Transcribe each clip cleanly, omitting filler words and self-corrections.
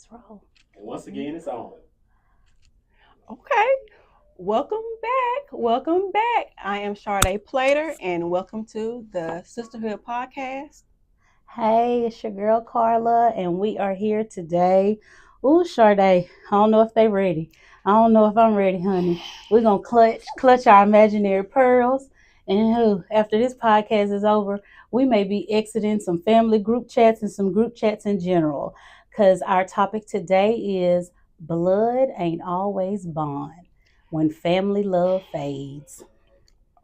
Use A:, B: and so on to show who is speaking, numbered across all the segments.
A: Let's roll.
B: And once again, it's on.
C: Okay. Welcome back. Welcome back. I am Sharde Plater, and welcome to the Sisterhood Podcast.
A: Hey, it's your girl Karla, and we are here today. Ooh, Sharde, I don't know if they ready. I don't know if I'm ready, honey. We're gonna clutch our imaginary pearls, and after this podcast is over, we may be exiting some family group chats and some group chats in general, because our topic today is blood ain't always bond when family love fades.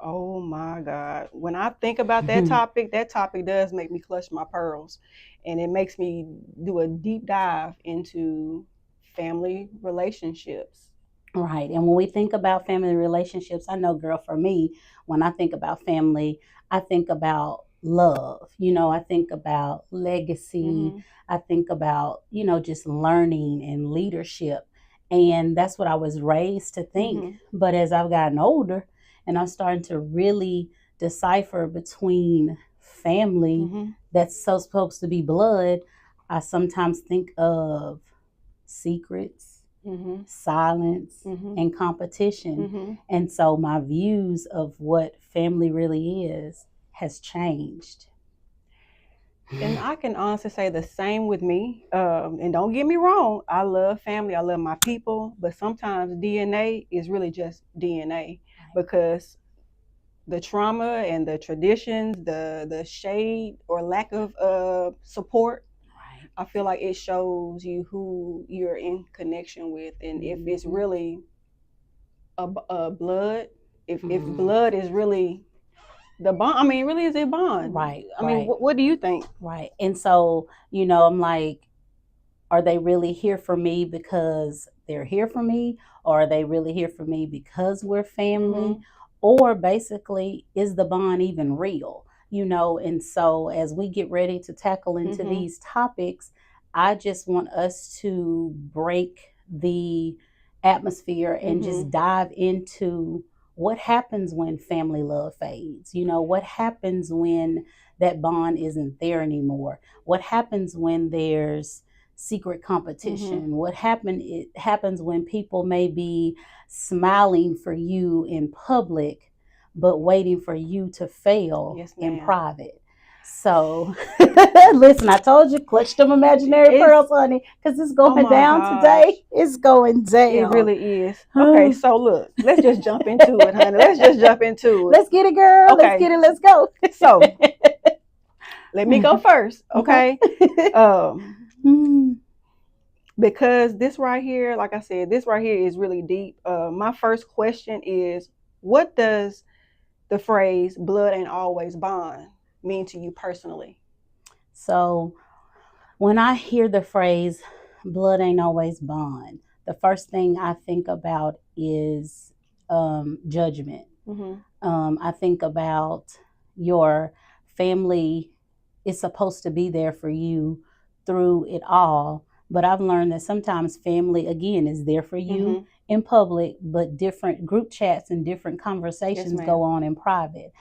C: Oh my God. When I think about that topic does make me clutch my pearls. And it makes me do a deep dive into family relationships.
A: Right. And when we think about family relationships, I know, girl, for me, when I think about family, I think about love. I think about legacy.
C: Mhm.
A: I think about, just learning and leadership. And that's what I was raised to think.
C: Mhm.
A: But as I've gotten older and I'm starting to really decipher between family
C: Mhm.
A: that's so supposed to be blood, I sometimes think of secrets,
C: Mhm.
A: silence,
C: Mhm.
A: and competition.
C: Mhm.
A: And so my views of what family really is has changed.
C: And I can honestly say the same with me. And don't get me wrong, I love family, I love my people, but sometimes DNA is really just DNA because the trauma and the traditions, the shade or lack of support,
A: Right.
C: I feel like it shows you who you're in connection with, and if it's really a blood, if blood is really the bond. I mean, really, is it bond?
A: Right.
C: I mean, what do you think?
A: Right. And so, I'm like, are they really here for me because they're here for me? Or are they really here for me because we're family?
C: Mhm.
A: Or basically, is the bond even real? And so as we get ready to tackle into
C: Mhm.
A: these topics, I just want us to break the atmosphere and just
C: Mhm.
A: dive into what happens when family love fades. What happens when that bond isn't there anymore? What happens when there's secret competition?
C: Mhm.
A: It happens when people may be smiling for you in public but waiting for you to fail
C: Yes,
A: in
C: ma'am.
A: private. So listen, I told you, clutch them imaginary pearls, honey, because it's
C: Oh
A: going
C: my
A: down
C: gosh.
A: today. It's going down.
C: It really is. Okay, so look, let's just jump into it, honey. Let's just jump into it.
A: Let's get it, girl.
C: Okay.
A: Let's get it. Let's go.
C: So let me go first, okay? Because this right here, like I said, this right here is really deep. My first question is, what does the phrase "blood ain't always bond" mean to you personally?
A: So when I hear the phrase blood ain't always bond, the first thing I think about is judgment.
C: Mhm.
A: I think about your family is supposed to be there for you through it all. But I've learned that sometimes family, again, is there for you
C: Mhm.
A: in public, but different group chats and different
C: Yes,
A: conversations
C: ma'am.
A: go on in private.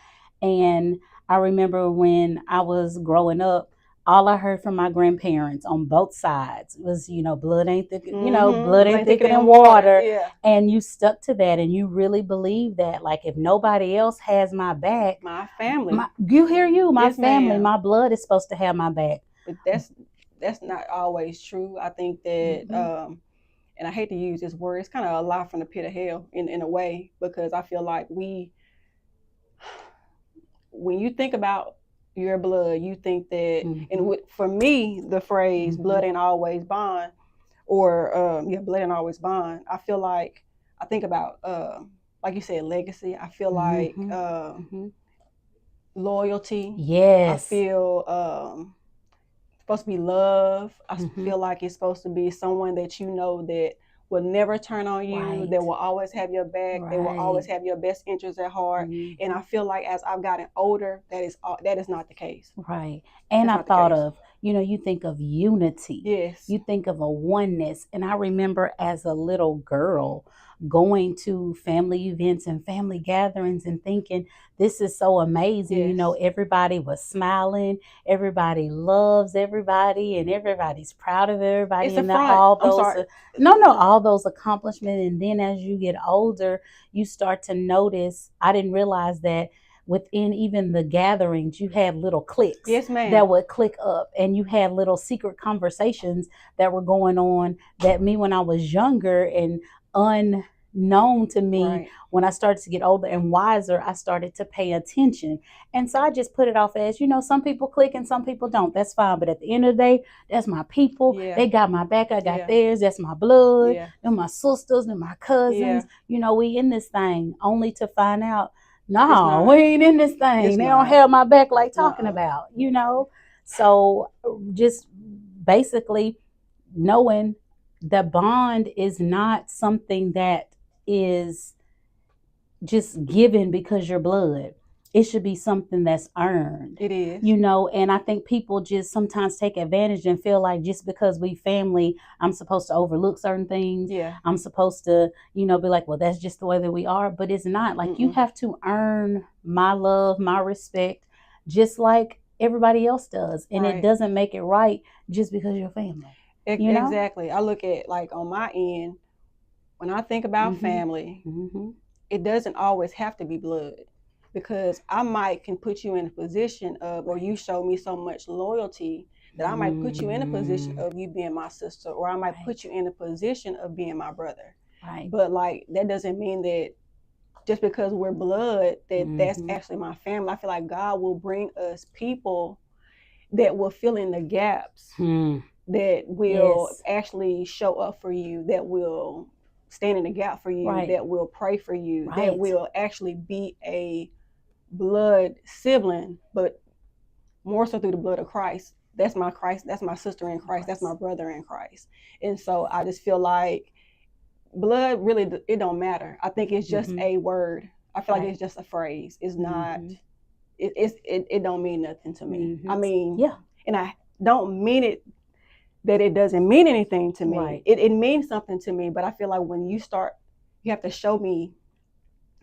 A: And I remember when I was growing up, all I heard from my grandparents on both sides was, blood ain't thick, blood ain't thicker than water.
C: Yeah.
A: And you stuck to that and you really believe that, like, if nobody else has my back,
C: My family.
A: my
C: Yes,
A: family,
C: ma'am.
A: my blood is supposed to have my back.
C: But that's not always true. I think that and I hate to use this word, it's kind of a lie from the pit of hell in a way, because I feel like when you think about your blood, you think that, and for me, the phrase "blood ain't always bond," or blood ain't always bond. I feel like I think about, like you said, legacy. I feel like loyalty.
A: Yes.
C: I feel supposed to be love. I feel like it's supposed to be someone that you know that will never turn on you,
A: Right.
C: that will always have your back, they will always have your best interests at heart. And I feel like as I've gotten older, that is not the case.
A: Right. And I thought of, you think of unity.
C: Yes.
A: You think of a oneness. And I remember as a little girl, going to family events and family gatherings and thinking this is so amazing. You know,
C: Yes.
A: everybody was smiling, everybody loves everybody, and everybody's proud of everybody,
C: It's a
A: and that
C: front.
A: all
C: I'm
A: those
C: sorry.
A: all those accomplishments. And then as you get older, you start to notice, I didn't realize that within even the gatherings, you had little cliques
C: Yes, ma'am.
A: that would click up, and you had little secret conversations that were going on that me when I was younger and unknown to me.
C: Right.
A: When I started to get older and wiser, I started to pay attention. And so I just put it off as, some people click and some people don't. That's fine. But at the end of the day, that's my people.
C: Yeah.
A: They got my back. I got
C: Yeah.
A: theirs. That's my blood.
C: Yeah.
A: They're my sisters. They're my cousins.
C: Yeah.
A: We in this thing, only to find out,
C: It's
A: no,
C: not.
A: we ain't in this thing.
C: It's
A: They
C: not.
A: don't have my back like talking
C: Uh-uh.
A: about, So just basically knowing the bond is not something that is just given because you're blood. It should be something that's earned.
C: It is.
A: And I think people just sometimes take advantage and feel like just because we family, I'm supposed to overlook certain things.
C: Yeah.
A: I'm supposed to, be like, well, that's just the way that we are. But it's not. Like, you have to earn my love, my respect, just like everybody else does. And
C: Right.
A: it doesn't make it right just because you're family.
C: Exactly. I look at, like, on my end, when I think about family, it doesn't always have to be blood, because I can put you in a position of, or you show me so much loyalty that I might put you in a position of you being my sister, or I might put you in a position of being my brother.
A: Right.
C: But like, that doesn't mean that just because we're blood, that's actually my family. I feel like God will bring us people that will fill in the gaps, that will actually show up for you, that will stand in the gap for you, that will pray for you, that will actually be a blood sibling, but more so through the blood of Christ. That's my Christ. That's my sister in Christ. That's my brother in Christ. And so I just feel like blood really, it don't matter. I think it's just a word. I feel like it's just a phrase. It's not. It don't mean nothing to me. I mean, and I don't mean it that it doesn't mean anything to me.
A: Right.
C: It means something to me, but I feel like when you have to show me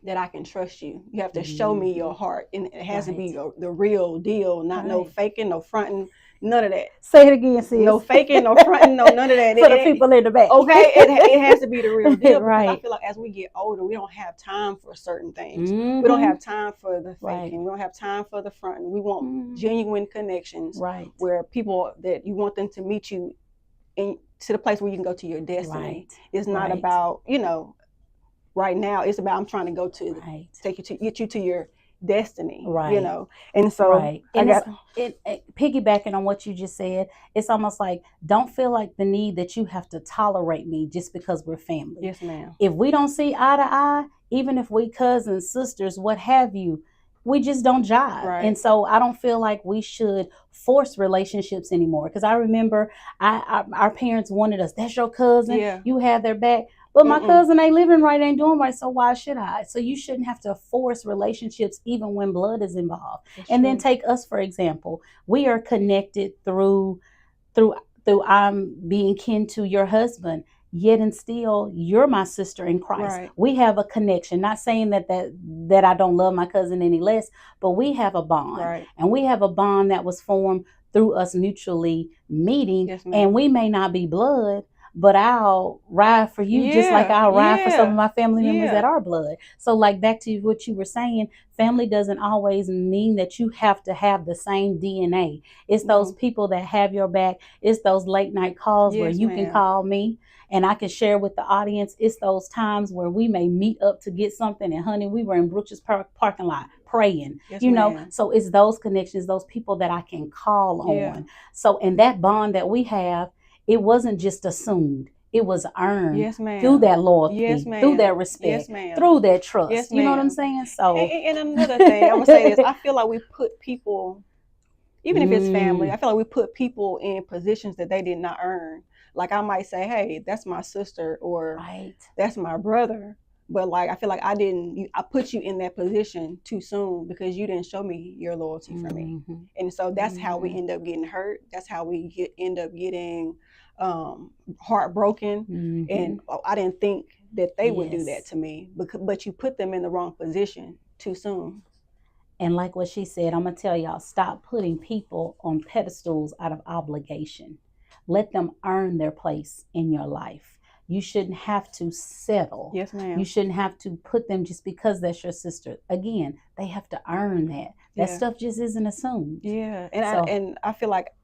C: that I can trust you. You have to show me your heart, and it has to be the real deal, not no faking, no fronting, none of that.
A: Say it again, sis.
C: No faking, no fronting, no none of that.
A: For the people in the back.
C: Okay, it has to be the real deal, because I feel like as we get older, we don't have time for certain things. We don't have time for the faking. We don't have time for the fronting. We want genuine connections, where people that you want them to meet you to the place where you can go to your destiny. It's not about, right now, it's about, I'm trying to go to get you to your destiny, and so
A: and piggybacking on what you just said, it's almost like, don't feel like the need that you have to tolerate me just because we're family.
C: Yes, ma'am.
A: If we don't see eye to eye, even if we cousins, sisters, what have you, we just don't jive. And so I don't feel like we should force relationships anymore, because I remember our parents wanted us, that's your cousin, you have their back. But my cousin ain't living right, ain't doing right, so why should I? So you shouldn't have to force relationships even when blood is involved. Then take us, for example. We are connected through I'm being kin to your husband, yet and still you're my sister in Christ. We have a connection. Not saying that I don't love my cousin any less, but we have a bond. And we have a bond that was formed through us mutually meeting. And we may not be blood, but I'll ride for you just like I'll ride for some of my family members that are blood. So like, back to what you were saying, family doesn't always mean that you have to have the same DNA. It's those people that have your back. It's those late night calls where you can call me and I can share with the audience. It's those times where we may meet up to get something, and honey, we were in Brooks's parking lot praying, so it's those connections, those people that I can call on. So, and that bond that we have, it wasn't just assumed. It was earned through that loyalty, through that respect, through that trust. You know what I'm saying? So,
C: and another thing I would say is, I feel like we put people, even if it's family, I feel like we put people in positions that they did not earn. Like, I might say, hey, that's my sister, or that's my brother. But like, I feel like I put you in that position too soon, because you didn't show me your loyalty for me. And so that's how we end up getting hurt. That's how we end up getting heartbroken. And I didn't think that they would do
A: Yes.
C: that to me, but you put them in the wrong position too soon.
A: And like what she said, I'm going to tell y'all, stop putting people on pedestals out of obligation. Let them earn their place in your life. You shouldn't have to settle.
C: Yes, ma'am.
A: You shouldn't have to put them just because that's your sister. Again, they have to earn that. That
C: Yeah.
A: stuff just isn't assumed.
C: Yeah,
A: So-
C: and I feel like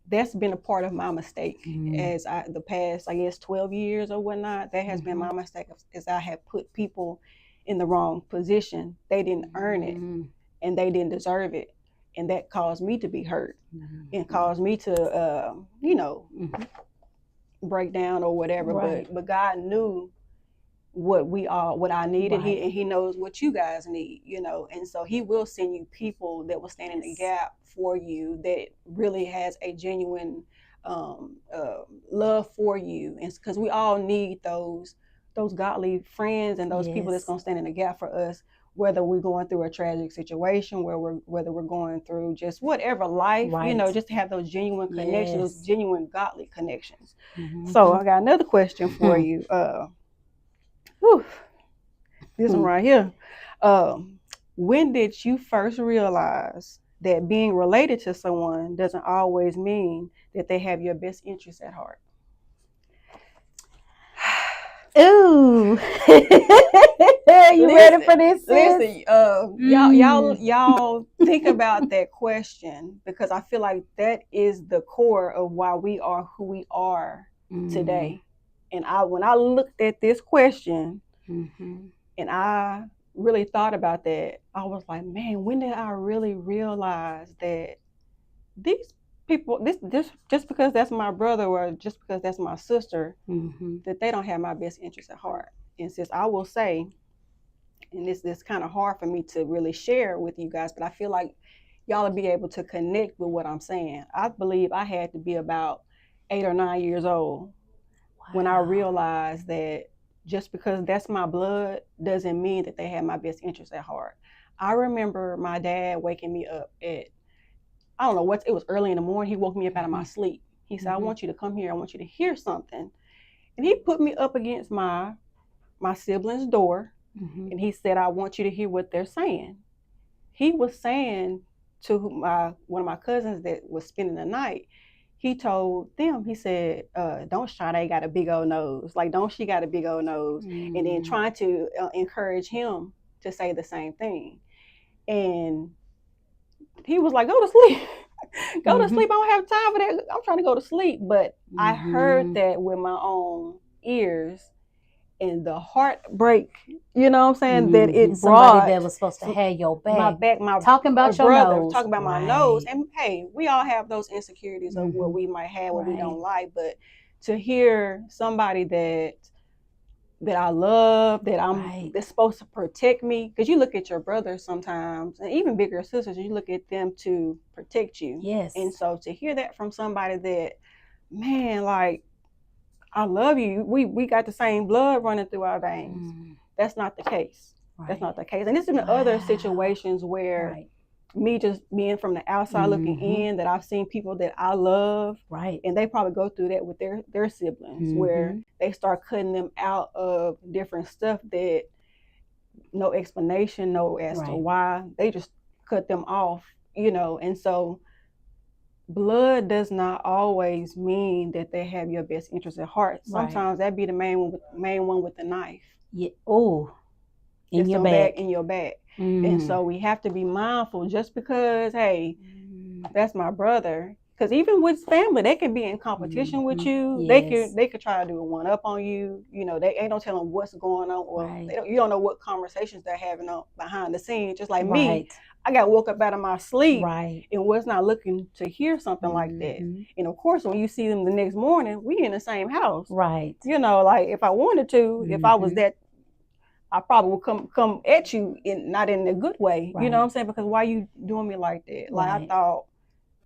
C: that's been a part of my mistake
A: Mhm.
C: as the past, I guess, 12 years or whatnot. That has been
A: Mhm.
C: my mistake, as I have put people in the wrong position. They didn't earn it,
A: Mhm.
C: and they didn't deserve it, and that caused me to be hurt
A: Mhm.
C: and caused me to,
A: Mhm.
C: break down or whatever.
A: Right.
C: But God knew what I needed.
A: Right.
C: He knows what you guys need, and so He will send you people that will stand in the
A: Yes.
C: gap for you, that really has a genuine love for you, and because we all need those godly friends and those people that's
A: Yes.
C: going to stand in the gap for us, whether we're going through a tragic situation, whether we're going through just whatever life,
A: Right.
C: just to have those genuine connections, those
A: Yes.
C: genuine godly connections.
A: Mhm.
C: So I got another question for you. This one right here. When did you first realize that being related to someone doesn't always mean that they have your best interests at heart?
A: Ooh. You ready for this, sis?
C: Listen, y'all think about that question, because I feel like that is the core of why we are who we are today. And when I looked at this question,
A: Mm-hmm.
C: and I really thought about that, I was like, man, when did I really realize that these people, this just because that's my brother or just because that's my sister,
A: Mm-hmm.
C: that they don't have my best interest at heart. And since I will say, and this kind of hard for me to really share with you guys, but I feel like y'all will be able to connect with what I'm saying. I believe I had to be about 8 or 9 years old when I realized that just because that's my blood doesn't mean that they have my best interest at heart. I remember my dad waking me up at, I don't know what, it was early in the morning. He woke me up out of my sleep. He said, I want you to come here. I want you to hear something. And he put me up against my sibling's door.
A: Mm-hmm.
C: And he said, I want you to hear what they're saying. He was saying to one of my cousins that was spending the night, he told them, he said, don't Sharde got a big old nose? Like, don't she got a big old nose?
A: Mm-hmm.
C: And then trying to encourage him to say the same thing. And he was like, go to sleep. Go to sleep. I don't have time for that. I'm trying to go to sleep. But I heard that with my own ears, and the heartbreak, you know what I'm saying, that it brought.
A: Somebody that was supposed to have your back. Talking about your
C: brother,
A: nose.
C: talking about my nose. And hey, we all have those insecurities of what we might have, what we don't like. But to hear somebody that I love, that's supposed to protect me, because you look at your brothers sometimes, and even bigger sisters, you look at them to protect you.
A: Yes.
C: And so to hear that from somebody that, man, like, I love you, we got the same blood running through our veins. That's not the case. Right. That's not the case. And it's in other situations where me just being from the outside looking in, that I've seen people that I love, and they probably go through that with their siblings, where they start cutting them out of different stuff that no explanation, no as to why, they just cut them off, and so blood does not always mean that they have your best interest at heart. Sometimes that be the main one with the knife.
A: Yeah. Oh, in your back.
C: And so we have to be mindful, just because, hey, that's my brother. Because even with family, they can be in competition with you. Yes. They could try to do a one up on you. They ain't no telling what's going on, or you don't know what conversations they're having behind the scenes. Just like me, I got woke up out of my sleep and was not looking to hear something like that. And of course, when you see them the next morning, we in the same house.
A: Right.
C: Like, if I wanted to, if I was that, I probably would come at you, not in a good way. You know what I'm saying? Because why you doing me like that? Like, I thought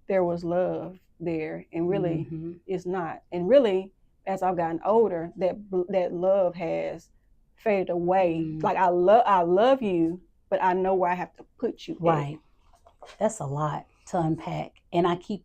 C: there was love there, and really it's not. And really, as I've gotten older, that love has faded away. Like, I love you, but I know where I have to put you.
A: Right. That's a lot. to unpack. And I keep,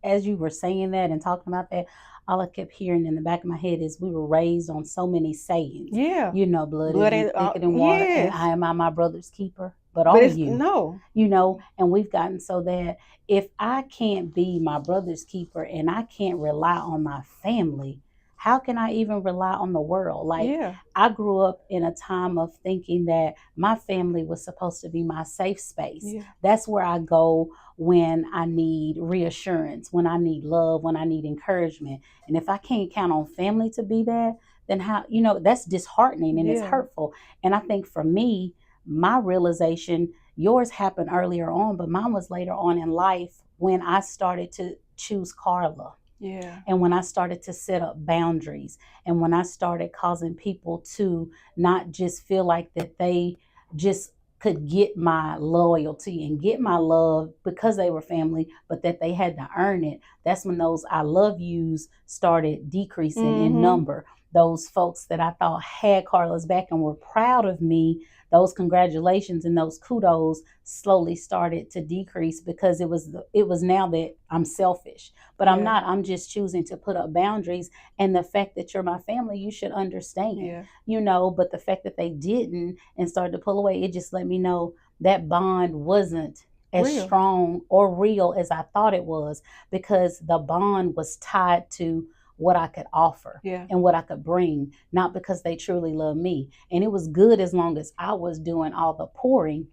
A: as you were saying that and talking about that, all I kept hearing in the back of my head is we were raised on so many sayings.
C: Yeah.
A: You know, blood is thicker than water, and
C: yes.
A: I am my brother's keeper, but
C: But
A: only
C: it's
A: you.
C: no.
A: You know, and we've gotten so that if I can't be my brother's keeper and I can't rely on my family, how can I even rely on the world? Like,
C: Yeah.
A: I grew up in a time of thinking that my family was supposed to be my safe space.
C: Yeah.
A: That's where I go when I need reassurance, when I need love, when I need encouragement. And if I can't count on family to be that, then how, you know, that's disheartening and it's
C: Yeah.
A: hurtful. And I think for me, my realization, yours happened earlier on, but mine was later on in life when I started to choose Karla.
C: Yeah.
A: And when I started to set up boundaries, and when I started causing people to not just feel like that they just could get my loyalty and get my love because they were family, but that they had to earn it, that's when those I love yous started decreasing in number. Those folks that I thought had Karla's back and were proud of me, those congratulations and those kudos slowly started to decrease because it was now that I'm selfish. But I'm not. I'm just choosing to put up boundaries. And the fact that you're my family, you should understand, you know, but the fact that they didn't and started to pull away, it just let me know that bond wasn't as strong or real as I thought it was, because the bond was tied to what I could offer and what I could bring, not because they truly love me. And it was good as long as I was doing all the pouring.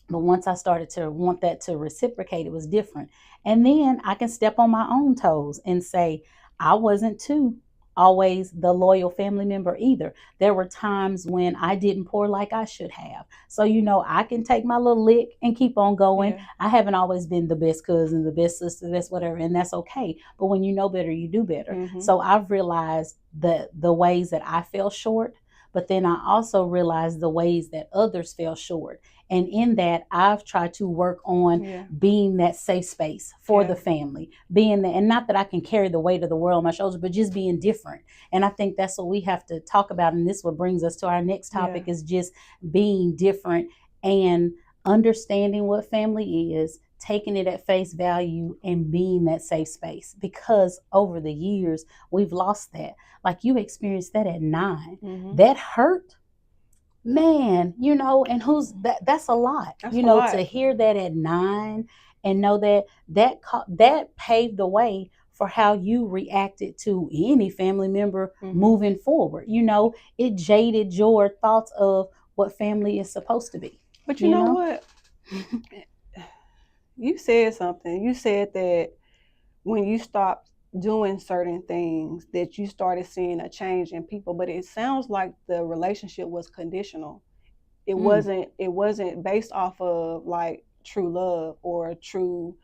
A: But once I started to want that to reciprocate, it was different. And then I can step on my own toes and say, I wasn't too always the loyal family member either. There were times when I didn't pour like I should have. So, you know, I can take my little lick and keep on going. I haven't always been the best cousin, the best sister, that's whatever, and that's okay. But when you know better, you do better. So I've realized the ways that I fell short, but then I also realized the ways that others fell short. And in that, I've tried to work on being that safe space for the family, being that, and not that I can carry the weight of the world on my shoulders, but just being different. And I think that's what we have to talk about. And this what brings us to our next topic is just being different and understanding what family is, taking it at face value and being that safe space. Because over the years, we've lost that. Like you experienced that at 9. That hurt. Man, you know, and that's a lot, you know, to hear that at 9 and know that paved the way for how you reacted to any family member moving forward. You know, it jaded your thoughts of what family is supposed to be.
C: But you know what? You said something. You said that when you stopped doing certain things that you started seeing a change in people, but it sounds like the relationship was conditional. It wasn't based off of like true love or true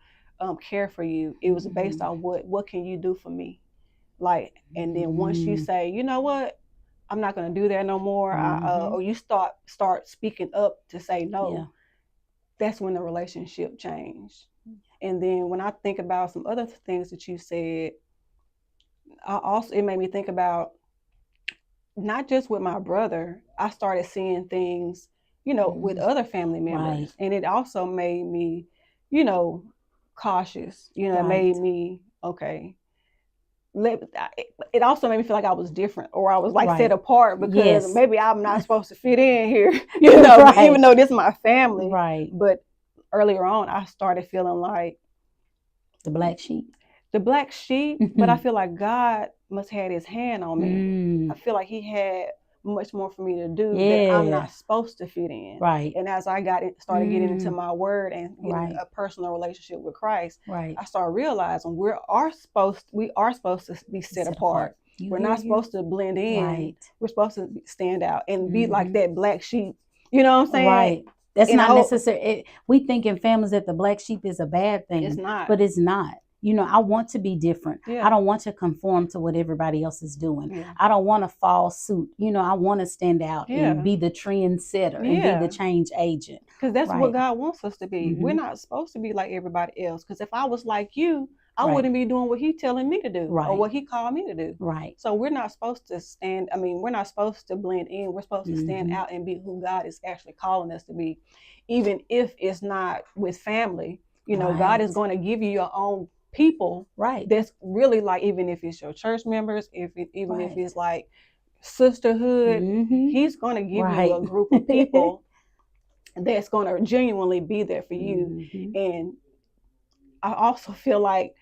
C: care for you. It was based on what can you do for me? Like, and then once you say, you know what, I'm not going to do that no more, or you start speaking up to say no, that's when the relationship changed. And then when I think about some other things that you said, it made me think about not just with my brother, I started seeing things, you know, with other family members. And it also made me, you know, cautious. You know, it made me, okay. It also made me feel like I was different, or I was like set apart, because maybe I'm not supposed to fit in here, you know, even though this is my family. But earlier on, I started feeling like
A: the black sheep.
C: But I feel like God must have had his hand on me. I feel like he had much more for me to do that I'm not supposed to fit in. And as I started getting into my word and getting a personal relationship with Christ, I started realizing we are supposed to be set apart. We're not supposed to blend in. We're supposed to stand out and be like that black sheep. You know what I'm saying?
A: That's not necessary. We think in families that the black sheep is a bad thing.
C: It's not.
A: But it's not. You know, I want to be different. I don't want to conform to what everybody else is doing. I don't want to fall suit. You know, I want to stand out and be the trendsetter and be the change agent.
C: Because that's what God wants us to be. We're not supposed to be like everybody else. Because if I was like you, I wouldn't be doing what he's telling me to do or what he called me to do. So we're not supposed to we're not supposed to blend in. We're supposed to stand out and be who God is actually calling us to be, even if it's not with family. You know, God is going to give you your own people.
A: Right.
C: That's really like, even if it's your church members, even
A: Right.
C: if it's like sisterhood, He's going to give you a group of people that's going to genuinely be there for you. And I also feel like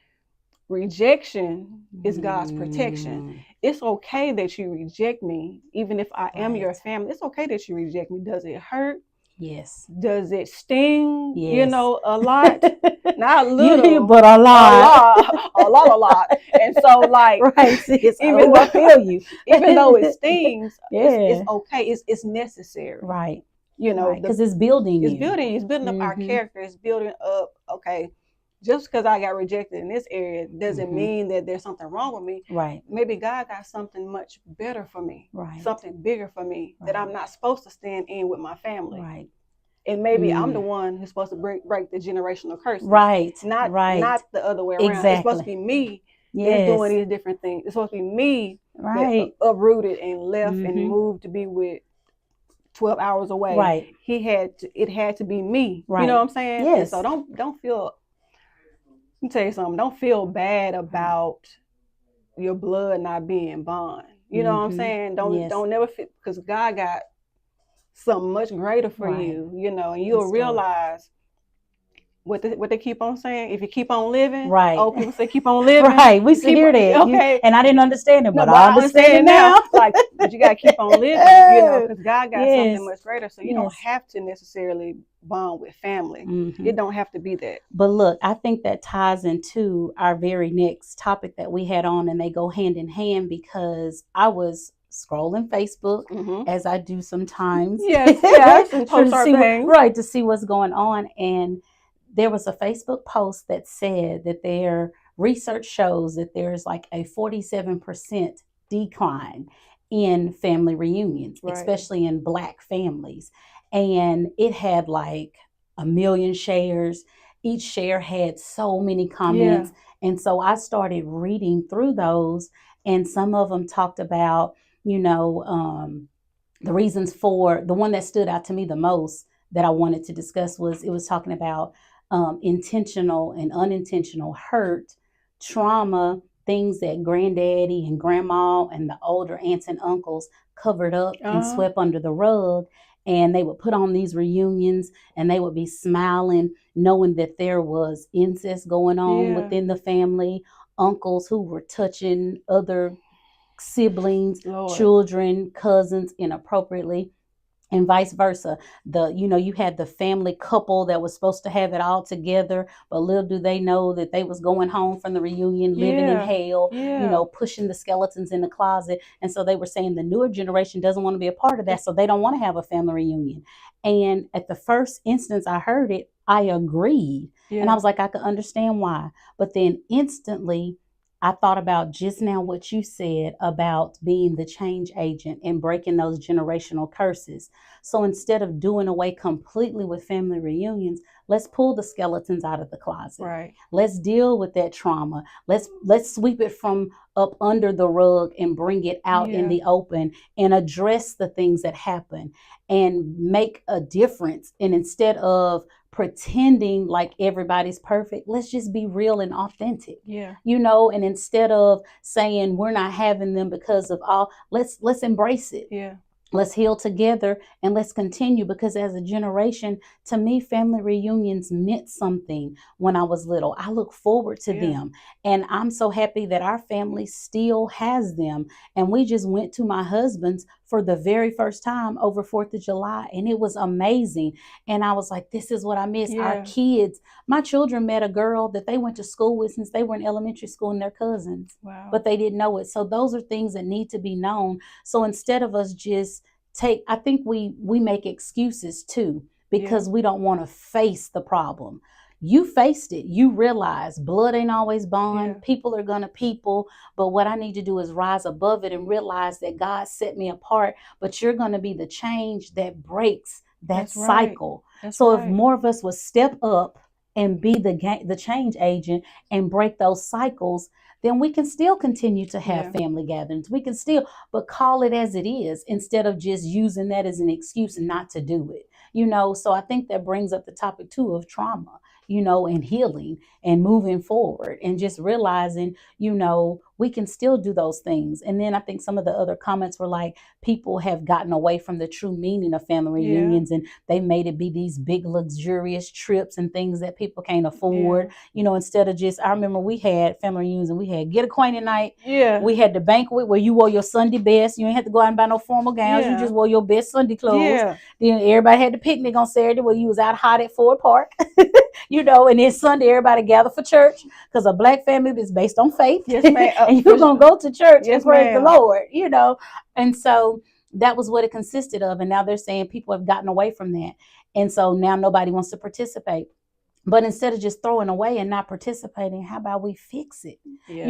C: rejection is God's protection. It's okay that you reject me, even if I am your family. It's okay that you reject me. Does it hurt?
A: Yes.
C: Does it sting?
A: Yes.
C: You know, a lot. Not little,
A: but a lot.
C: A lot. And so, like,
A: right, sis,
C: even though I feel you, even though it stings, it's okay. It's necessary.
A: Right.
C: You know,
A: because it's building
C: It's building up our character. It's building up, okay, just because I got rejected in this area doesn't mean that there's something wrong with me.
A: Right.
C: Maybe God got something much better for me.
A: Right.
C: Something bigger for me that I'm not supposed to stand in with my family.
A: Right.
C: And maybe I'm the one who's supposed to break the generational curse.
A: Right.
C: Not the other way around.
A: Exactly.
C: It's supposed to be me that's doing these different things. It's supposed to be me that uprooted and left and moved to be with 12 hours away.
A: Right.
C: It had to be me.
A: Right.
C: You know what I'm saying?
A: Yes.
C: And so don't feel, let me tell you something, don't feel bad about your blood not being bond. You know what I'm saying? Don't never feel, because God got something much greater for you, you know, and you'll realize what they keep on saying. If you keep on living,
A: right?
C: Old people say keep on living,
A: right? We hear that,
C: okay.
A: And I didn't understand it, but I understand it now.
C: Like, but you gotta keep on living, you know, because God got something much greater. So you don't have to necessarily bond with family. It don't have to be that.
A: But look, I think that ties into our very next topic that we had on, and they go hand in hand, because I was scrolling Facebook as I do sometimes.
C: Yes,
A: to see what's going on. And there was a Facebook post that said that their research shows that there's like a 47% decline in family reunions, especially in Black families. And it had like 1 million shares. Each share had so many comments. And so I started reading through those, and some of them talked about, you know, the reasons for, the one that stood out to me the most that I wanted to discuss was, it was talking about intentional and unintentional hurt, trauma, things that granddaddy and grandma and the older aunts and uncles covered up and swept under the rug. And they would put on these reunions and they would be smiling, knowing that there was incest going on within the family, uncles who were touching other siblings, children, cousins inappropriately, and vice versa. You had the family couple that was supposed to have it all together, but little do they know that they was going home from the reunion living in hell, pushing the skeletons in the closet. And so they were saying the newer generation doesn't want to be a part of that, so they don't want to have a family reunion. And at the first instance I heard it, I agreed. And I was like, I could understand why. But then instantly I thought about just now what you said about being the change agent and breaking those generational curses. So instead of doing away completely with family reunions, let's pull the skeletons out of the closet.
C: Right.
A: Let's deal with that trauma. Let's sweep it from up under the rug and bring it out in the open and address the things that happen and make a difference. And instead of pretending like everybody's perfect, let's just be real and authentic. And instead of saying we're not having them because of all, let's embrace it. Let's heal together and let's continue, because as a generation, to me, family reunions meant something when I was little. I look forward to them, and I'm so happy that our family still has them. And we just went to my husband's for the very first time over 4th of July, and it was amazing. And I was like, this is what I miss. Our kids, my children met a girl that they went to school with since they were in elementary school, and their cousins.
C: Wow.
A: But they didn't know it. So those are things that need to be known. So instead of us just I think we make excuses too, because we don't want to face the problem. You faced it. You realize blood ain't always bond. People are gonna people. But what I need to do is rise above it and realize that God set me apart, but you're gonna be the change that breaks that cycle. So if more of us would step up and be the change agent and break those cycles, then we can still continue to have family gatherings. We can still, but call it as it is, instead of just using that as an excuse not to do it. So I think that brings up the topic too of trauma. and healing and moving forward and just realizing, we can still do those things. And then I think some of the other comments were like, people have gotten away from the true meaning of family
C: Yeah.
A: reunions, and they made it be these big luxurious trips and things that people can't afford. Instead of just, I remember we had family reunions and we had get acquainted night.
C: Yeah.
A: We had the banquet where you wore your Sunday best. You ain't have to go out and buy no formal gowns. You just wore your best Sunday clothes.
C: Yeah.
A: Then everybody had the picnic on Saturday where you was out hot at Ford Park. And then Sunday everybody gathered for church, because a Black family is based on faith.
C: Yes, ma'am.
A: And you're going to go to church and praise the
C: ma'am.
A: Lord, And so that was what it consisted of. And now they're saying people have gotten away from that. And so now nobody wants to participate. But instead of just throwing away and not participating, how about we fix it?
C: Yeah.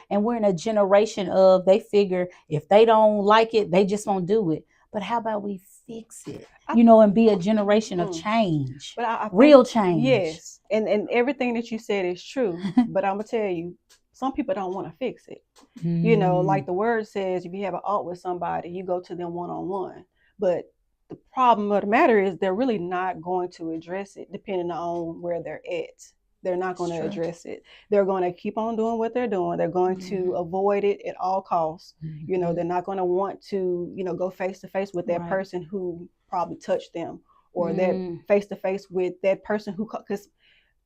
A: And we're in a generation of, they figure if they don't like it, they just won't do it. But how about we fix it, and be a generation of change,
C: but I think,
A: real change.
C: Yes. And everything that you said is true. But I'm going to tell you, some people don't want to fix it. Like the word says, if you have an ought with somebody, you go to them one-on-one. But the problem of the matter is they're really not going to address it depending on where they're at. They're not going to address it. They're going to keep on doing what they're doing. They're going to avoid it at all costs. They're not going to want to, go face to face with that person who probably touched them, or that face to face with that person who, because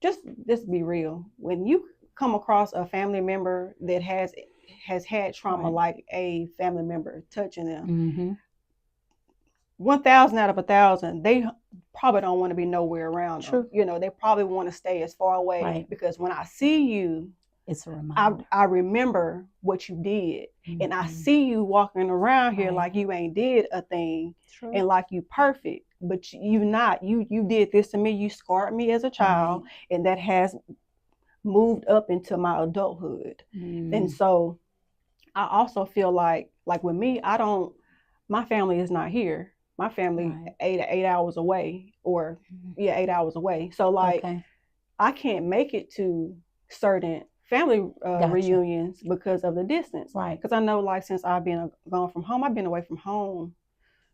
C: just be real. When you come across a family member that has had trauma, like a family member touching them, 1,000 out of 1,000, they probably don't want to be nowhere around them. They probably want to stay as far away, because when I see you,
A: it's a reminder.
C: I remember what you did, and I see you walking around here like you ain't did a thing, and like you perfect, but you not. You did this to me. You scarred me as a child, and that has moved up into my adulthood. And so I also feel like with me, my family is not here. My family 8 hours away, or 8 hours away. So I can't make it to certain family reunions because of the distance. Because I know, since I've been gone from home, I've been away from home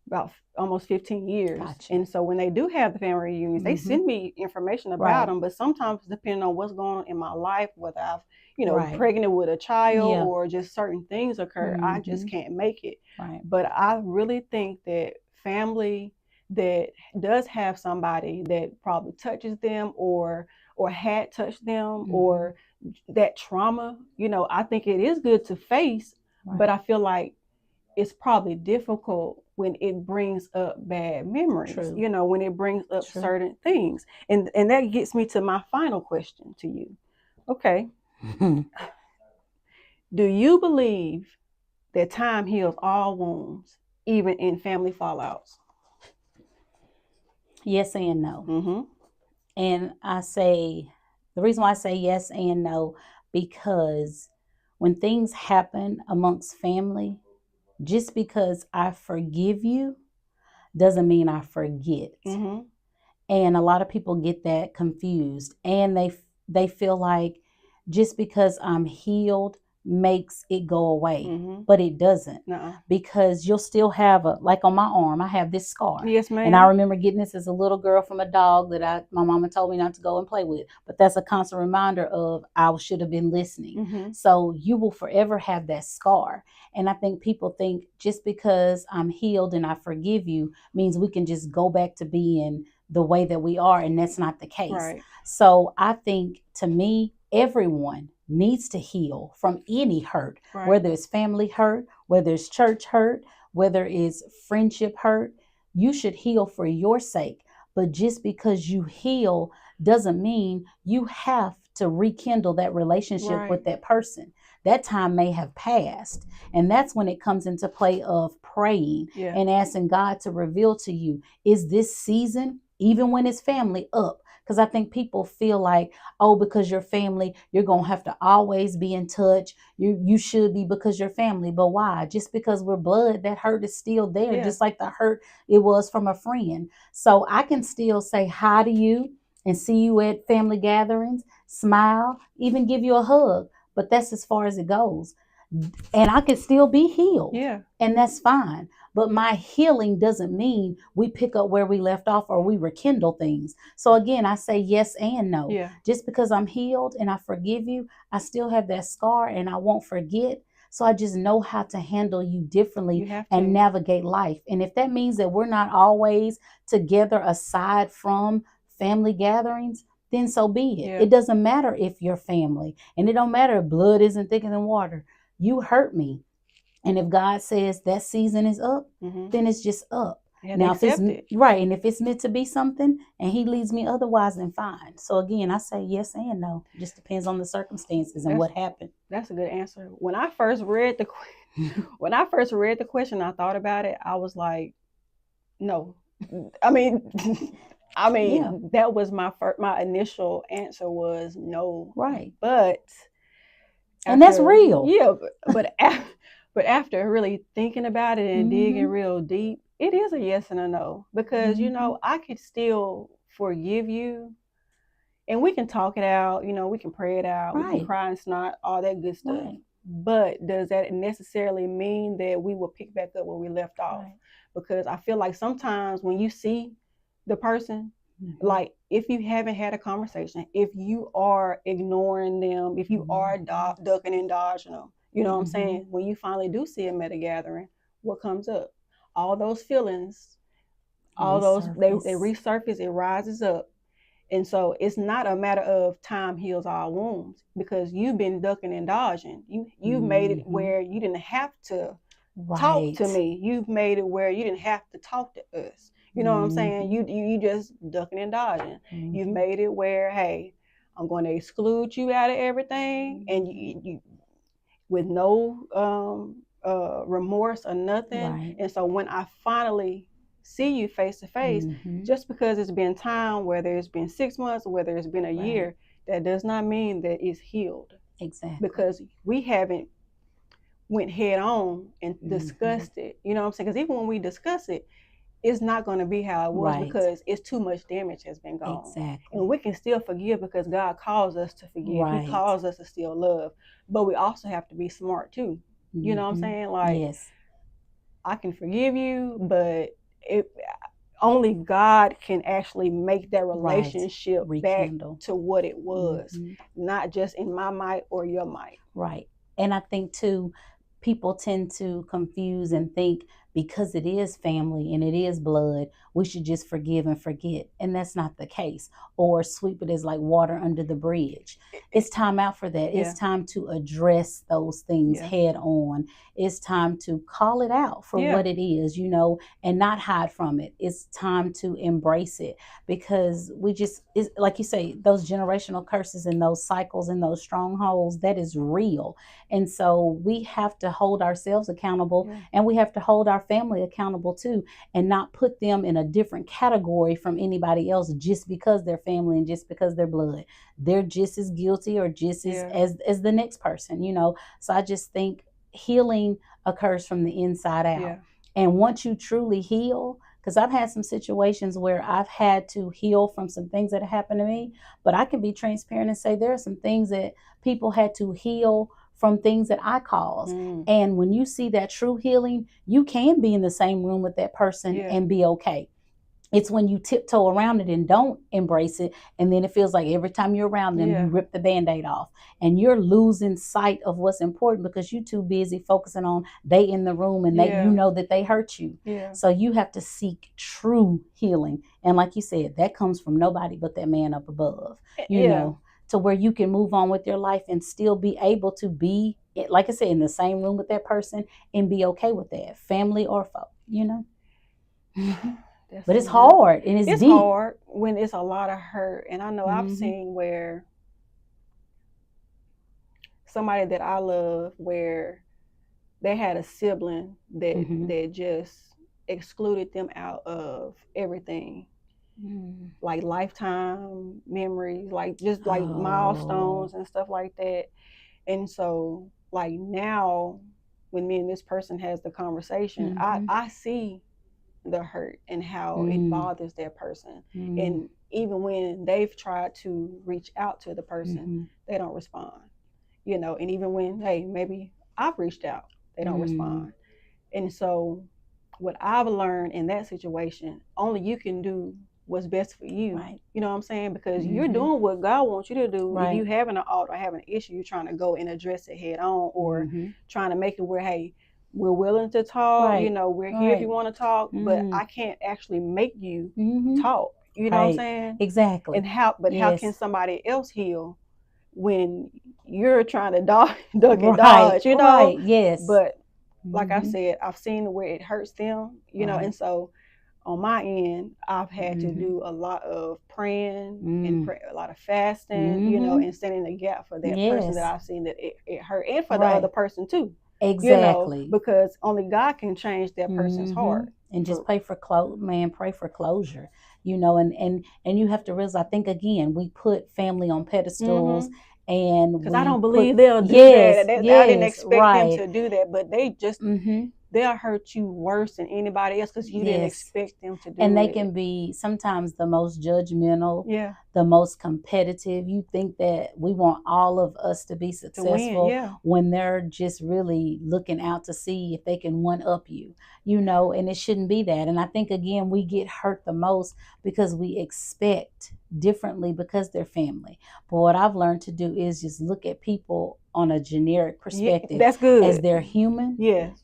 C: about almost 15 years. And so when they do have the family reunions, they send me information about them. But sometimes, depending on what's going on in my life, whether I've pregnant with a child or just certain things occur, I just can't make it. But I really think that family that does have somebody that probably touches them or had touched them, or that trauma, I think it is good to face, but I feel like it's probably difficult when it brings up bad memories, when it brings up certain things. And that gets me to my final question to you. Okay. Do you believe that time heals all wounds, even in family fallouts?
A: Yes and no. And the reason why I say yes and no, because when things happen amongst family, just because I forgive you doesn't mean I forget. And a lot of people get that confused, and they feel like just because I'm healed makes it go away, but it doesn't. Because you'll still have like on my arm, I have this scar.
C: Yes, ma'am.
A: And I remember getting this as a little girl from a dog that my mama told me not to go and play with. But that's a constant reminder of I should have been listening. So you will forever have that scar. And I think people think just because I'm healed and I forgive you means we can just go back to being the way that we are, and that's not the case. So I think, to me, everyone needs to heal from any hurt, whether it's family hurt, whether it's church hurt, whether it's friendship hurt. You should heal for your sake. But just because you heal doesn't mean you have to rekindle that relationship with that person. That time may have passed. And that's when it comes into play of praying and asking God to reveal to you, is this season, even when it's family, up? Because I think people feel like, because you're family, you're going to have to always be in touch. You should be, because you're family. But why? Just because we're blood, that hurt is still there, just like the hurt it was from a friend. So I can still say hi to you and see you at family gatherings, smile, even give you a hug. But that's as far as it goes. And I can still be healed. And that's fine. but my healing doesn't mean we pick up where we left off or we rekindle things. So again, I say yes and no.
C: Yeah.
A: Just because I'm healed and I forgive you, I still have that scar and I won't forget. So I just know how to handle you differently
C: You have
A: and
C: to.
A: navigate life. And if that means that we're not always together aside from family gatherings, then so be it.
C: Yeah.
A: It doesn't matter if you're family, and it don't matter if blood isn't thicker than water. You hurt me. And if God says that season is up, then it's just up. Now, if it's right, and if it's meant to be something and he leads me otherwise, then fine. So again, I say yes and no. It just depends on the circumstances and what happened.
C: That's a good answer. When I first read the question, I thought about it. I was like, no. I mean, yeah. That was my initial answer was no.
A: Right.
C: But
A: and that's real.
C: Yeah, but after really thinking about it and digging real deep, it is a yes and a no, because you know, I could still forgive you and we can talk it out, you know, we can pray it out, we can cry and snot, all that good stuff. Right. But does that necessarily mean that we will pick back up where we left off? Right. Because I feel like sometimes when you see the person, like if you haven't had a conversation, if you are ignoring them, if you are ducking and dodging them, you know what I'm saying? When you finally do see them at a gathering, what comes up? All those feelings, all those, they resurface, it rises up. And so it's not a matter of time heals all wounds, because you've been ducking and dodging. You've made it where you didn't have to talk to me. You've made it where you didn't have to talk to us. You know what I'm saying? You just ducking and dodging. You've made it where, hey, I'm going to exclude you out of everything, and you with no remorse or nothing. Right. And so when I finally see you face to face, just because it's been time, whether it's been 6 months or whether it's been a year, that does not mean that it's healed. Exactly. Because we haven't went head on and discussed it. You know what I'm saying? Because even when we discuss it, it's not going to be how it was, because it's too much damage has been gone. Exactly. And we can still forgive because God calls us to forgive. Right. He calls us to still love. But we also have to be smart too. You know what I'm saying? Like, I can forgive you, but only God can actually make that relationship back to what it was, not just in my might or your might. Right.
A: And I think too, people tend to confuse and think because it is family and it is blood, we should just forgive and forget. And that's not the case. Or sweep it as like water under the bridge. It's time out for that. Yeah. It's time to address those things head on. It's time to call it out for what it is, you know, and not hide from it. It's time to embrace it, because it's, like you say, those generational curses and those cycles and those strongholds, that is real. And so we have to hold ourselves accountable, and we have to hold our family accountable too, and not put them in a different category from anybody else just because they're family and just because they're blood. They're just as guilty or just as the next person, you know. So I just think healing occurs from the inside out. Yeah. And once you truly heal, because I've had some situations where I've had to heal from some things that happened to me, but I can be transparent and say there are some things that people had to heal from things that I caused. And when you see that true healing, you can be in the same room with that person and be okay. It's when you tiptoe around it and don't embrace it, and then it feels like every time you're around them, you rip the Band-Aid off, and you're losing sight of what's important because you're too busy focusing on they in the room and they, you know that they hurt you. So you have to seek true healing, and like you said, that comes from nobody but that man up above. You know, to where you can move on with your life and still be able to be, like I said, in the same room with that person and be okay with that, family or foe. You know. But it's hard, and it's deep.
C: Hard when it's a lot of hurt. And I know I've seen where somebody that I love, where they had a sibling that just excluded them out of everything, like lifetime memories, like just like milestones and stuff like that. And so like now when me and this person has the conversation, I see the hurt and how it bothers that person. And even when they've tried to reach out to the person, they don't respond, you know. And even when, hey, maybe I've reached out, they don't respond. And so what I've learned in that situation, only you can do what's best for you.
A: Right.
C: You know what I'm saying? Because you're doing what God wants you to do.
A: Right.
C: If you having an alt or having an issue, you're trying to go and address it head on, or trying to make it where, hey, we're willing to talk.
A: Right.
C: You know, we're here if you want to talk, but I can't actually make you talk. You know what I'm saying?
A: Exactly.
C: And how can somebody else heal when you're trying to duck and dodge? You know?
A: Right. Yes.
C: But like I said, I've seen where it hurts them. You know, and so on my end, I've had to do a lot of praying and a lot of fasting, you know, and standing in the gap for that person that I've seen that it hurt, and for the other person too.
A: Exactly.
C: You know, because only God can change that person's heart.
A: And just pray for closure. You know, and you have to realize, I think again, we put family on pedestals. And
C: because I don't believe they'll do that. I didn't expect them to do that, but they just they'll hurt you worse than anybody else because you didn't expect them to do it.
A: And they can be sometimes the most judgmental, the most competitive. You think that we want all of us to be successful when they're just really looking out to see if they can one up you, you know, and it shouldn't be that. And I think, again, we get hurt the most because we expect differently because they're family. But what I've learned to do is just look at people on a generic perspective.
C: That's good.
A: As they're human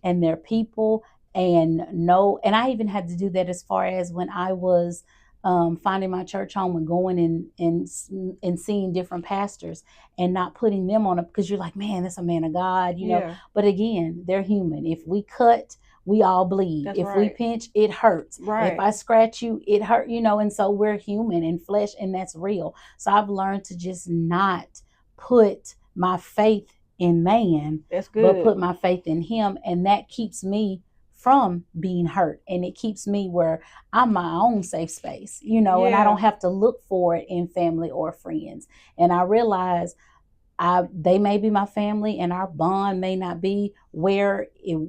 A: and they're people, and I even had to do that as far as when I was finding my church home and going and seeing different pastors and not putting them on it, because you're like, man, that's a man of God, you know. But again, they're human. If we cut, we all bleed. If we pinch, it hurts. If I scratch you, it hurt, you know. And so we're human and flesh, and that's real. So I've learned to just not put my faith in man, but put my faith in him. And that keeps me from being hurt. And it keeps me where I'm my own safe space, you know, and I don't have to look for it in family or friends. And I realize they may be my family and our bond may not be where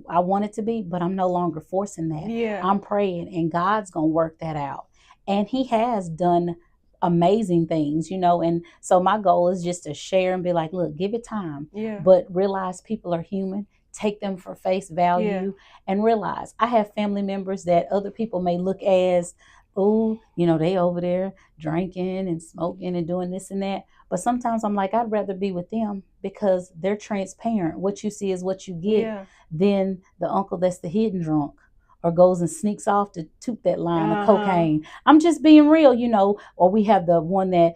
A: I want it to be, but I'm no longer forcing that. I'm praying, and God's going to work that out. And he has done amazing things, you know. And so my goal is just to share and be like, look, give it time, but realize people are human. Take them for face value and realize I have family members that other people may look as, oh, you know, they over there drinking and smoking and doing this and that. But sometimes I'm like, I'd rather be with them because they're transparent. What you see is what you get. Than the uncle that's the hidden drunk or goes and sneaks off to toot that line of cocaine. I'm just being real, you know. Or we have the one that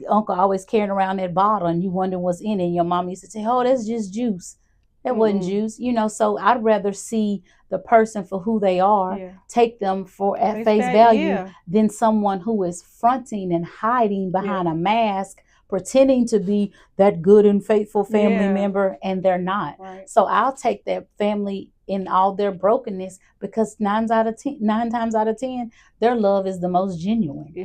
A: uncle always carrying around that bottle and you wonder what's in it. And your mom used to say, oh, that's just juice. That wasn't juice, you know. So I'd rather see the person for who they are, take them at face value than someone who is fronting and hiding behind a mask, pretending to be that good and faithful family member, and they're not. So I'll take that family in all their brokenness, because 9 times out of 10, their love is the most genuine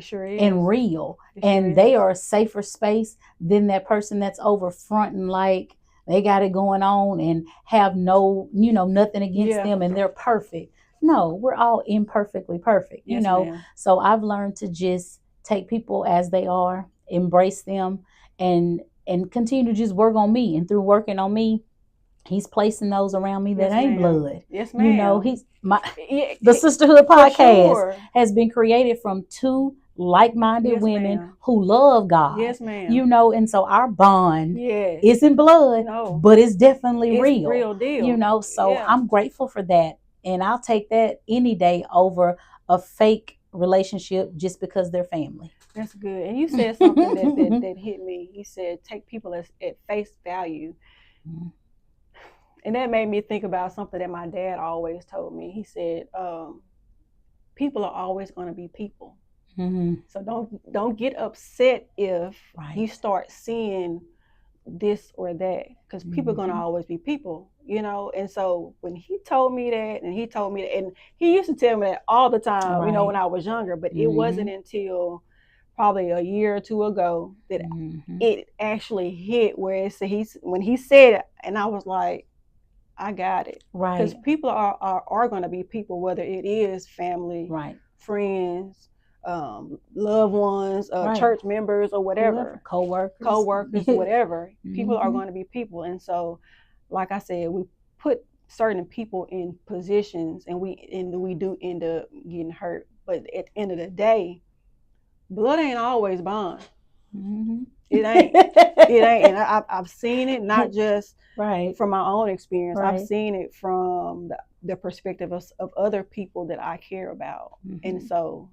A: and real. They are a safer space than that person that's over fronting like they got it going on and have no, you know, nothing against them and they're perfect. No, we're all imperfectly perfect, you know. So I've learned to just take people as they are, embrace them, and continue to just work on me. And through working on me, he's placing those around me that ain't blood.
C: Yes, ma'am.
A: You know, the Sisterhood Podcast has been created from 2 like-minded women who love God.
C: Yes, ma'am.
A: You know, and so our bond isn't blood, but it's definitely real.
C: Real deal.
A: You know, so I'm grateful for that. And I'll take that any day over a fake relationship just because they're family.
C: That's good. And you said something that hit me. You said take people at face value. And that made me think about something that my dad always told me. He said, people are always going to be people. So don't get upset if you start seeing this or that, because people are going to always be people, you know. And so when he told me that, and he used to tell me that all the time, you know, when I was younger, but it wasn't until probably a year or 2 ago that it actually hit where when he said it, and I was like, I got it. Because people are going to be people, whether it is family, friends, loved ones, church members, or whatever. Co-workers, whatever. People are going to be people. And so, like I said, we put certain people in positions, and we do end up getting hurt. But at the end of the day, blood ain't always bond.
A: Mm-hmm.
C: It ain't. And I've seen it, not just
A: right
C: from my own experience.
A: Right.
C: I've seen it from the perspective of other people that I care about.
A: Mm-hmm.
C: And so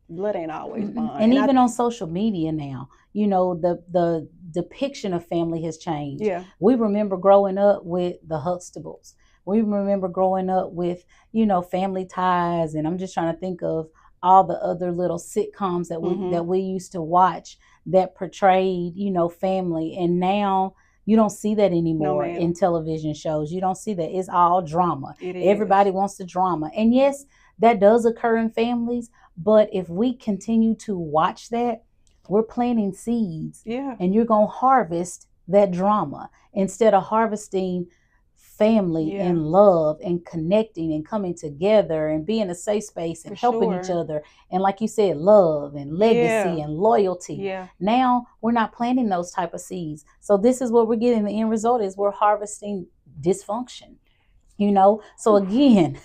C: blood ain't always bond.
A: And even on social media now, you know, the depiction of family has changed.
C: Yeah.
A: We remember growing up with the Huxtables. We remember growing up with, you know, Family Ties, and I'm just trying to think of all the other little sitcoms that we used to watch that portrayed, you know, family. And now you don't see that anymore in television shows. You don't see that. It's all drama. Everybody wants the drama. And yes, that does occur in families. But if we continue to watch that, we're planting seeds.
C: Yeah.
A: And you're going to harvest that drama instead of harvesting family and love and connecting and coming together and being a safe space and helping each other. And like you said, love and legacy and loyalty.
C: Yeah.
A: Now we're not planting those type of seeds. So this is what we're getting. The end result is we're harvesting dysfunction. You know, so again,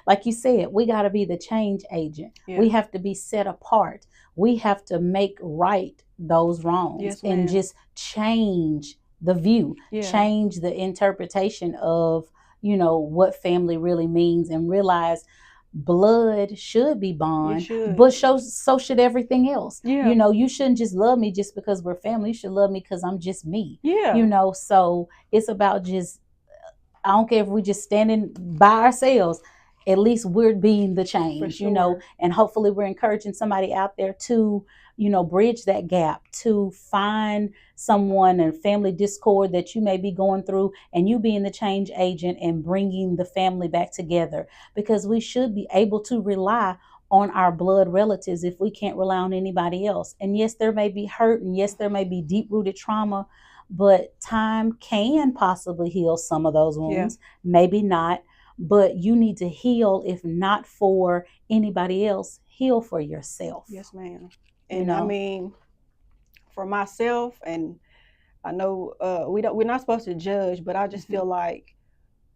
A: like you said, we got to be the change agent. Yeah. We have to be set apart. We have to make right those wrongs and just change the view, change the interpretation of, you know, what family really means, and realize blood should be bond, but so should everything else. You know, you shouldn't just love me just because we're family. You should love me because I'm just me. You know, so it's about just, I don't care if we're just standing by ourselves, at least we're being the change, you know, and hopefully we're encouraging somebody out there to, you know, bridge that gap, to find someone in family discord that you may be going through, and you being the change agent and bringing the family back together, because we should be able to rely on our blood relatives if we can't rely on anybody else. And yes, there may be hurt, and yes, there may be deep-rooted trauma, but time can possibly heal some of those wounds, maybe not, but you need to heal. If not for anybody else, heal for yourself.
C: Yes, ma'am. And you know? I mean, for myself, and I know we're not supposed to judge, but I just feel like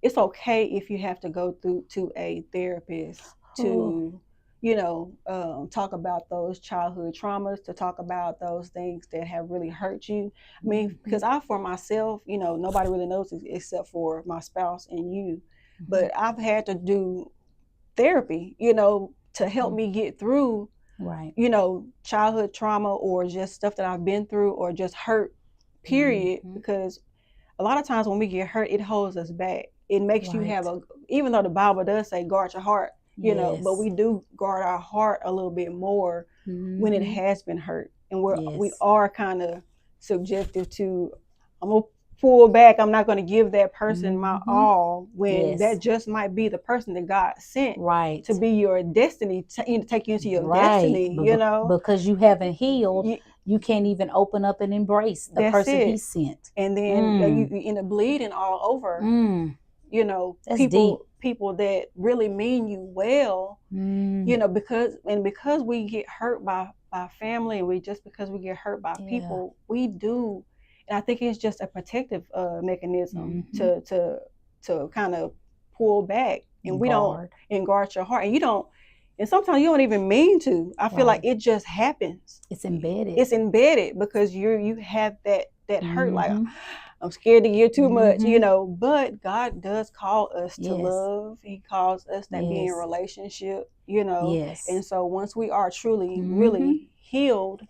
C: it's okay if you have to go through to a therapist to, you know, talk about those childhood traumas, to talk about those things that have really hurt you. I mean, because for myself, you know, nobody really knows except for my spouse and you, but I've had to do therapy, you know, to help me get through, you know, childhood trauma, or just stuff that I've been through, or just hurt, period. Because a lot of times when we get hurt, it holds us back. It makes you have even though the Bible does say guard your heart, you know, but we do guard our heart a little bit more when it has been hurt. And we are kind of subjective to, I'm going to pull back. I'm not going to give that person my all, when that just might be the person that God sent to be your destiny, to take you into your destiny, you know.
A: Because you haven't healed, you can't even open up and embrace the person he sent.
C: And then you end up bleeding all over, you know, people that really mean you well, you know, because we get hurt by family, and because we get hurt by people, we do. And I think it's just a protective mechanism to kind of pull back, and guard your heart. And you don't, and sometimes you don't even mean to. I feel like it just happens.
A: It's embedded.
C: It's embedded because you have that hurt, like, I'm scared to give too much, you know. But God does call us to love. He calls us to be in a relationship, you know. And so once we are truly, really healed,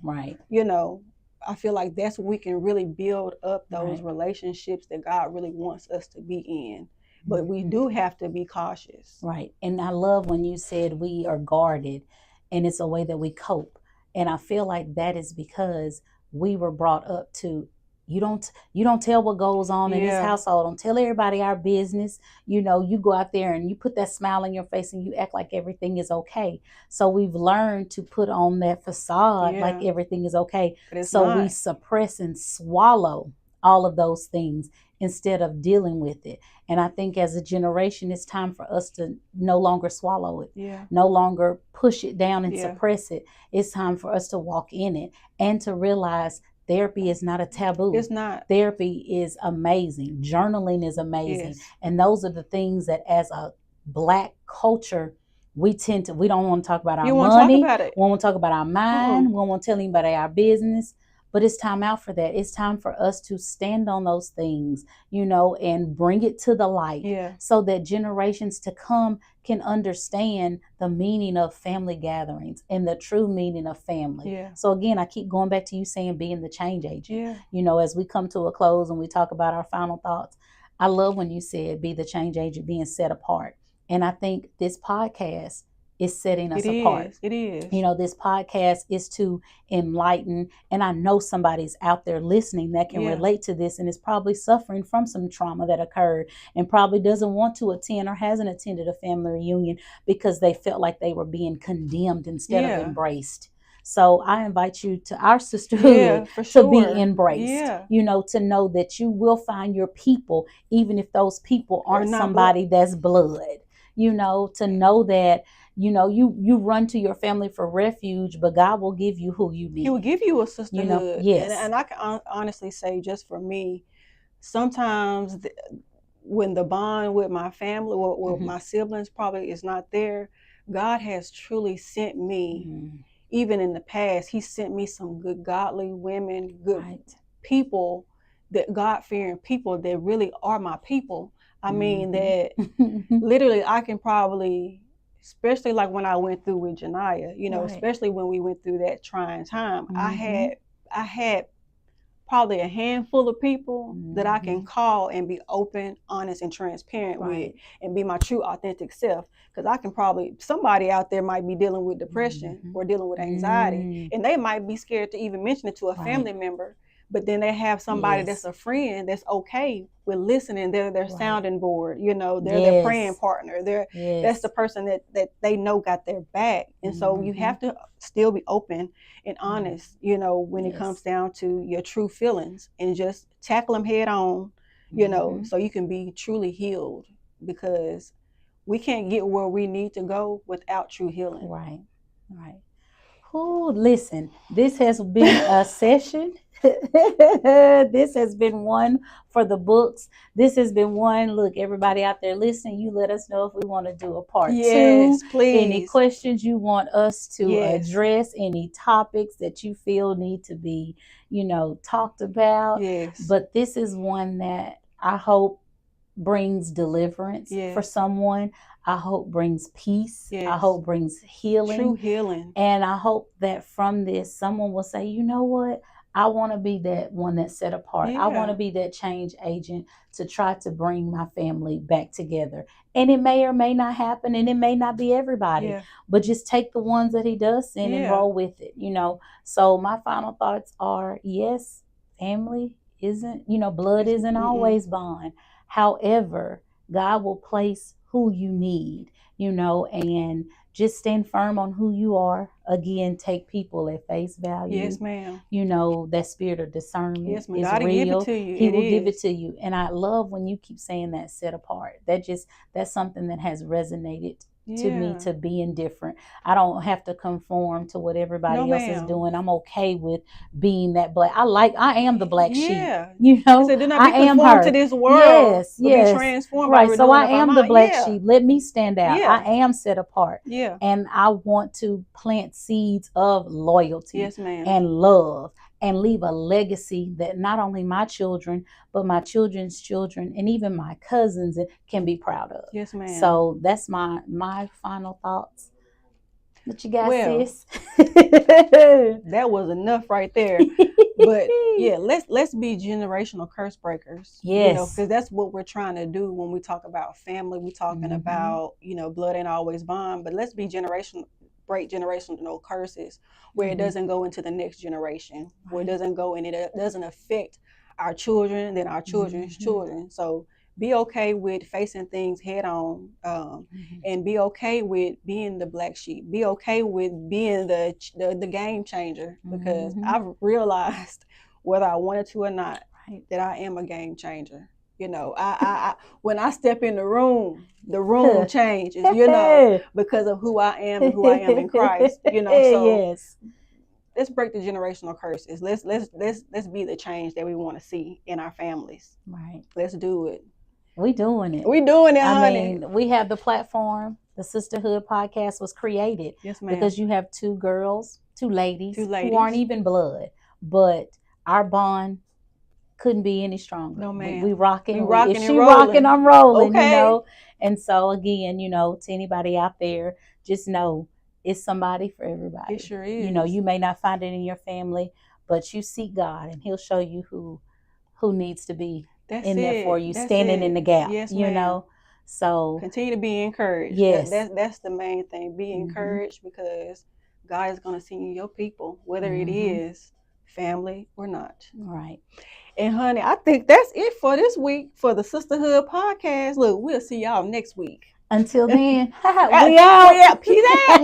C: you know, I feel like that's when we can really build up those relationships that God really wants us to be in. But we do have to be cautious.
A: Right. And I love when you said we are guarded, and it's a way that we cope. And I feel like that is because we were brought up to, you don't tell what goes on in this household. Don't tell everybody our business. You know, you go out there and you put that smile on your face and you act like everything is okay. So we've learned to put on that facade like everything is okay. So we suppress and swallow all of those things instead of dealing with it. And I think as a generation, it's time for us to no longer swallow it, no longer push it down and suppress it. It's time for us to walk in it and to realize therapy is not a taboo.
C: It's not.
A: Therapy is amazing. Journaling is amazing.
C: Yes.
A: And those are the things that as a Black culture, we don't want to talk about our
C: You want
A: money.
C: to talk about it.
A: We don't want to talk about our mind. We don't want to tell anybody our business. But it's time out for that. It's time for us to stand on those things, and bring it to the light, so that generations to come can understand the meaning of family gatherings and the true meaning of family.
C: Yeah.
A: So again, I keep going back to you saying being the change agent.
C: Yeah.
A: As we come to a close and we talk about our final thoughts, I love when you said be the change agent, being set apart. And I think this podcast is setting us apart.
C: It is.
A: This podcast is to enlighten, and I know somebody's out there listening that can relate to this and is probably suffering from some trauma that occurred and probably doesn't want to attend or hasn't attended a family reunion because they felt like they were being condemned instead of embraced. So I invite you to our sisterhood to be embraced, to know that you will find your people, even if those people aren't somebody that's blood, to know that you run to your family for refuge, but God will give you who you need.
C: He will give you a sisterhood.
A: Yes.
C: And I can honestly say, just for me, sometimes when the bond with my family or my siblings probably is not there, God has truly sent me, even in the past, He sent me some good godly women, good people, that God-fearing people that really are my people. I mean, that literally I can probably, especially like when I went through with Janiyah, especially when we went through that trying time, I had probably a handful of people that I can call and be open, honest, and transparent with, and be my true, authentic self. Because I can probably, somebody out there might be dealing with depression or dealing with anxiety, and they might be scared to even mention it to a family member. But then they have somebody that's a friend that's okay with listening. They're their sounding board, they're their praying partner. That's the person that they know got their back. And so you have to still be open and honest, when it comes down to your true feelings, and just tackle them head on, so you can be truly healed, because we can't get where we need to go without true healing.
A: Right. Oh, listen, this has been a session. This has been one for the books. This has been one. Look, everybody out there listening, you let us know if we want to do a part 2.
C: Please.
A: Any questions you want us to address, any topics that you feel need to be, talked about. But this is one that I hope brings deliverance for someone. I hope brings peace. I hope brings healing.
C: True healing.
A: And I hope that from this, someone will say, you know what? I want to be that one that's set apart. I want to be that change agent to try to bring my family back together. And it may or may not happen, and it may not be everybody, but just take the ones that He does send and roll with it, So my final thoughts are, yes, family isn't, blood isn't always bond. However, God will place who you need, and just stand firm on who you are. Again, take people at face value.
C: Yes, ma'am.
A: That spirit of discernment is
C: God
A: real.
C: Give it to you.
A: He will give it to you. And I love when you keep saying that, set apart. That's something that has resonated to me, to be indifferent. I don't have to conform to what everybody else is doing. I'm okay with being that black. I am the black sheep.
C: So do not be conformed to this world.
A: Yes.
C: Be transformed.
A: Right. So I am the black sheep. Let me stand out. I am set apart.
C: Yeah.
A: And I want to plant seeds of loyalty and love, and leave a legacy that not only my children, but my children's children, and even my cousins can be proud of.
C: Yes, ma'am.
A: So that's my final thoughts. What you got, sis?
C: That was enough right there. But let's be generational curse breakers.
A: Yes.
C: Because that's what we're trying to do when we talk about family. We're talking about, blood ain't always bond, but let's be break generational curses where it doesn't go into the next generation, where it doesn't go and it doesn't affect our children, then our children's children. So be okay with facing things head on, and be okay with being the black sheep. Be okay with being the game changer, because I've realized, whether I wanted to or not, that I am a game changer. I when I step in the room changes, because of who I am and who I am in Christ. So let's break the generational curses. Let's be the change that we want to see in our families.
A: Right.
C: Let's do it.
A: We doing it.
C: We doing it, honey.
A: I mean, we have the platform. The Sisterhood Podcast was created because you have two ladies who aren't even blood, but our bond couldn't be any stronger.
C: No, man.
A: We rocking.
C: If
A: she rocking, I'm rolling, you know. And so again, you know, to anybody out there, just know it's somebody for everybody.
C: It sure is.
A: You know, you may not find it in your family, but you seek God and he'll show you who needs to be there for you, standing in the gap.
C: Yes,
A: you know. So
C: continue to be encouraged.
A: Yes.
C: That's the main thing. Be encouraged because God is going to send you your people, whether it is family or not.
A: Right.
C: And honey, I think that's it for this week for the Sisterhood Podcast. Look, we'll see y'all next week.
A: Until then, we out.
C: Peace out.